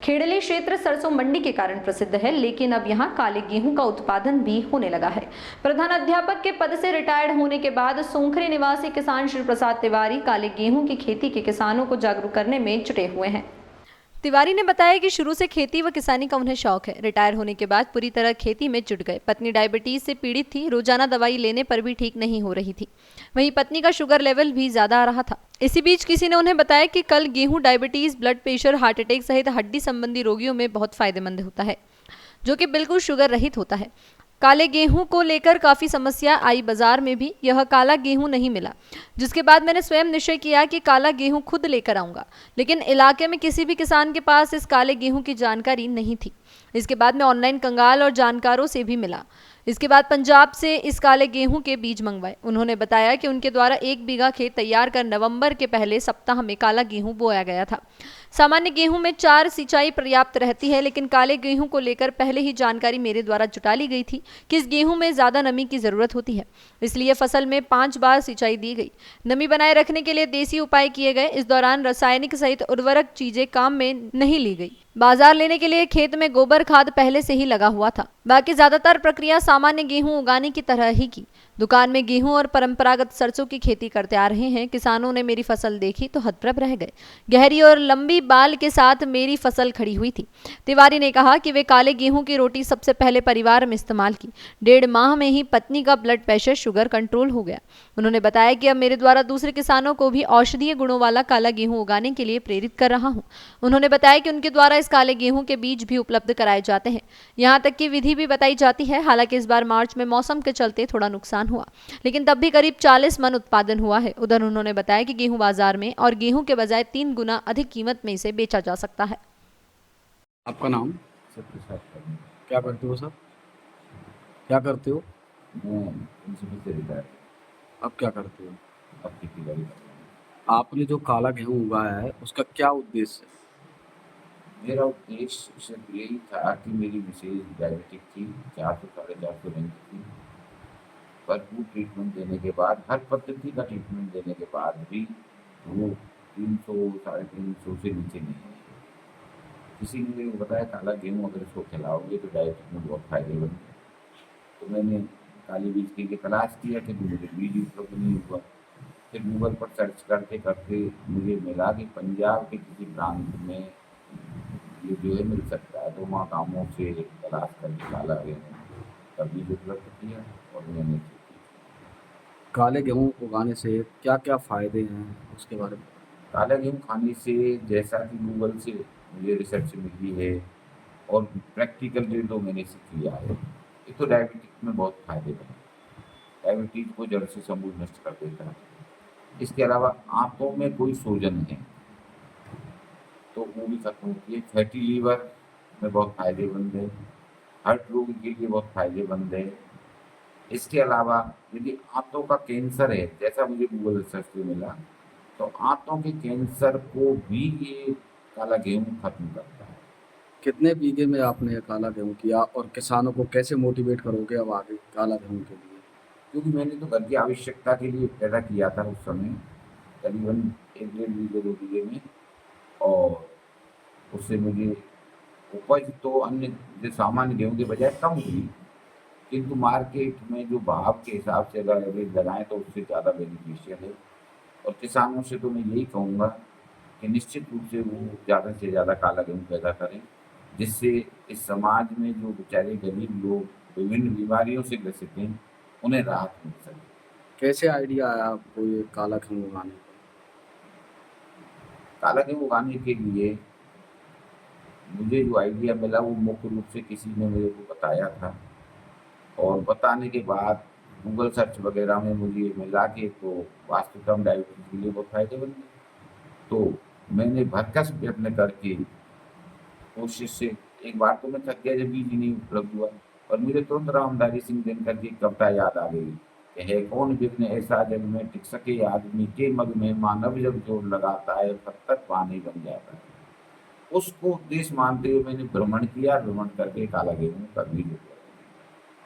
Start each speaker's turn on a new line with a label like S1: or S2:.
S1: खेड़ली क्षेत्र सरसों मंडी के कारण प्रसिद्ध है, लेकिन अब यहाँ काले गेहूं का उत्पादन भी होने लगा है। प्रधान अध्यापक के पद से रिटायर्ड होने के बाद सोंखरे निवासी किसान श्री प्रसाद तिवारी काले गेहूं की खेती के किसानों को जागरूक करने में जुटे हुए हैं। तिवारी ने बताया कि शुरू से खेती व किसानी का उन्हें शौक है। रिटायर होने के बाद पूरी तरह खेती में जुट गए। पत्नी डायबिटीज से पीड़ित थी, रोजाना दवाई लेने पर भी ठीक नहीं हो रही थी। वहीं पत्नी का शुगर लेवल भी ज्यादा आ रहा था। इसी बीच किसी ने उन्हें बताया कि कल गेहूं diabetes, blood pressure, heart attack सहित हड्डी संबंधी रोगियों में बहुत फायदेमंद होता है, जो कि बिल्कुल शुगर रहित होता है। काले गेहूं को लेकर काफी समस्या आई, बाजार में भी यह काला गेहूं नहीं मिला, जिसके बाद मैंने स्वयं निश्चय किया कि काला गेहूं खुद लेकर आऊंगा। लेकिन इलाके में किसी भी किसान के पास इस काले गेहूं की जानकारी नहीं थी। इसके बाद मैं ऑनलाइन कंगाल और जानकारों से भी मिला। इसके बाद पंजाब से इस काले गेहूं के बीज मंगवाए। उन्होंने बताया कि उनके द्वारा 1 बीघा खेत तैयार कर नवंबर के पहले सप्ताह में काला गेहूं बोया गया था। सामान्य गेहूं में 4 सिंचाई पर्याप्त रहती है, लेकिन काले गेहूं को लेकर पहले ही जानकारी मेरे द्वारा जुटा ली गई थी कि इस गेहूं में ज्यादा नमी की जरूरत होती है, इसलिए फसल में 5 बार सिंचाई दी गई। नमी बनाए रखने के लिए देसी उपाय किए गए। इस दौरान रासायनिक सहित उर्वरक चीजें काम में नहीं ली गई। बाजार लेने के लिए खेत में गोबर खाद पहले से ही लगा हुआ था। बाकी ज्यादातर प्रक्रिया सामान्य गेहूं उगाने की तरह ही की। दुकान में गेहूं और परंपरागत सरसों की खेती करते आ रहे हैं। किसानों ने मेरी फसल देखी तो हतप्रभ रह गए। गहरी और लंबी बाल के साथ मेरी फसल खड़ी हुई थी। तिवारी ने कहा कि वे काले गेहूं की रोटी सबसे पहले परिवार में इस्तेमाल की। 1.5 माह में ही पत्नी का ब्लड प्रेशर, शुगर कंट्रोल हो गया। उन्होंने बताया कि अब मेरे द्वारा दूसरे किसानों को भी औषधीय गुणों वाला काला गेहूं उगाने के लिए प्रेरित कर रहा हूं। उन्होंने बताया कि उनके द्वारा इस काले गेहूं के बीज भी उपलब्ध कराए जाते हैं। यहाँ तक की विधि भी बताई जाती है। हालांकि इस बार मार्च में मौसम के चलते थोड़ा नुकसान हुआ, लेकिन तब भी करीब 40 मन उत्पादन हुआ है। उधर उन्होंने बताया कि गेहूं बाजार में और गेहूं के बजाय 3 गुना अधिक कीमत में इसे बेचा जा सकता है।
S2: आपका नाम? क्या करते हो सर? क्या करते हो?
S3: मैं प्रिंसिपल से रिटायर
S2: अब क्या करते हो?
S3: अब खेती बाड़ी कर रहा
S2: आपने जो काला गेहूं उगाया है उसका क्या उद्देश्य है?
S3: हूँ। मेरा उद्देश्य सिर्फ यही था कि मेरी मिसेज डायबिटिक थी, 400 साढ़े 400 रैंक थी। भरपूर ट्रीटमेंट देने के बाद, हर पद्धति का ट्रीटमेंट देने के बाद भी वो 300 साढ़े 300 से नीचे नहीं है। किसी ने मेरे को बताया काला गेहूँ अगर इसको खिलाओगे तो डायबिटिक में बहुत फायदेमंद है। तो मैंने काली बीज के लिए तलाश किया कि मुझे बीज उपलब्ध नहीं हुआ। फिर गूगल पर सर्च करते करते मुझे मिला कि पंजाब के किसी प्रांत में ये जो है मिल सकता है। तो वहाँ गाँवों से तलाश कर निकाला गेहूँ का बीज उपलब्ध किया और मैंने खेती की।
S2: काले गेहूं उगाने से क्या क्या फायदे हैं उसके बारे में?
S3: काला गेहूँ खाने से, जैसा कि गूगल से मुझे रिसर्च मिली है और प्रैक्टिकल जो मैंने सीख लिया है, ये तो डायबिटीज में बहुत फायदेमंद है। डायबिटीज को जड़ से समूल नष्ट कर देता है। इसके अलावा आंतों में कोई सूजन है तो वो भी खत्म होती है। फैटी लीवर में बहुत फायदेमंद है। हार्ट रोग के लिए बहुत फायदेमंद है। इसके अलावा यदि आंतों का कैंसर है, जैसा मुझे गूगल रिसर्च से मिला, तो आंतों के कैंसर को भी ये काला गेहूँ खत्म करता है।
S2: कितने बीघे में आपने ये काला गेहूं किया और किसानों को कैसे मोटिवेट करोगे अब आगे काला गेहूं के लिए?
S3: क्योंकि मैंने तो घर की आवश्यकता के लिए पैदा किया था उस समय, करीबन 1-1.5 बीघे 2 बीघे में, और उससे मुझे उपज तो अन्य जो सामान्य गेहूँ के बजाय कम हुई, किंतु मार्केट में जो भाव के हिसाब से अगर एवरेज लगाएं तो उससे ज़्यादा बेनिफिशियल है। और किसानों से तो मैं यही कहूँगा कि निश्चित रूप से वो ज़्यादा से ज़्यादा काला गेहूँ पैदा करें, जिससे इस समाज में जो बेचारे गरीब लोग विभिन्न बीमारियों से ग्रसित हैं उन्हें राहत मिल सके।
S2: कैसे आइडिया आया आपको ये काला गेहूं उगाने का?
S3: काला गेहूँ उगाने के लिए मुझे जो आइडिया मिला वो मुख्य रूप से किसी ने मेरे को बताया था, और बताने के बाद गूगल सर्च वगैरह में मुझे मिला कि तो वास्तविकता में डायबिटीज के लिए बहुत फायदेमंद है। तो मैंने भरकस प्रयत्न करके कोशिश से एक बार तो मैं थक गया जब बीज नहीं उपलब्ध हुआ, और मुझे तुरंत रामधारी सिंह दिनकर की कविता याद आ गई कि है कौन विघ्न ऐसा जग में टिक सके आदमी के मग में मानव जब जोर लगाता है पत्थर पानी बन जाता है। उसको उद्देश्य मानते हुए मैंने भ्रमण किया। भ्रमण करके काला गेहूँ का बीज उपलब्ध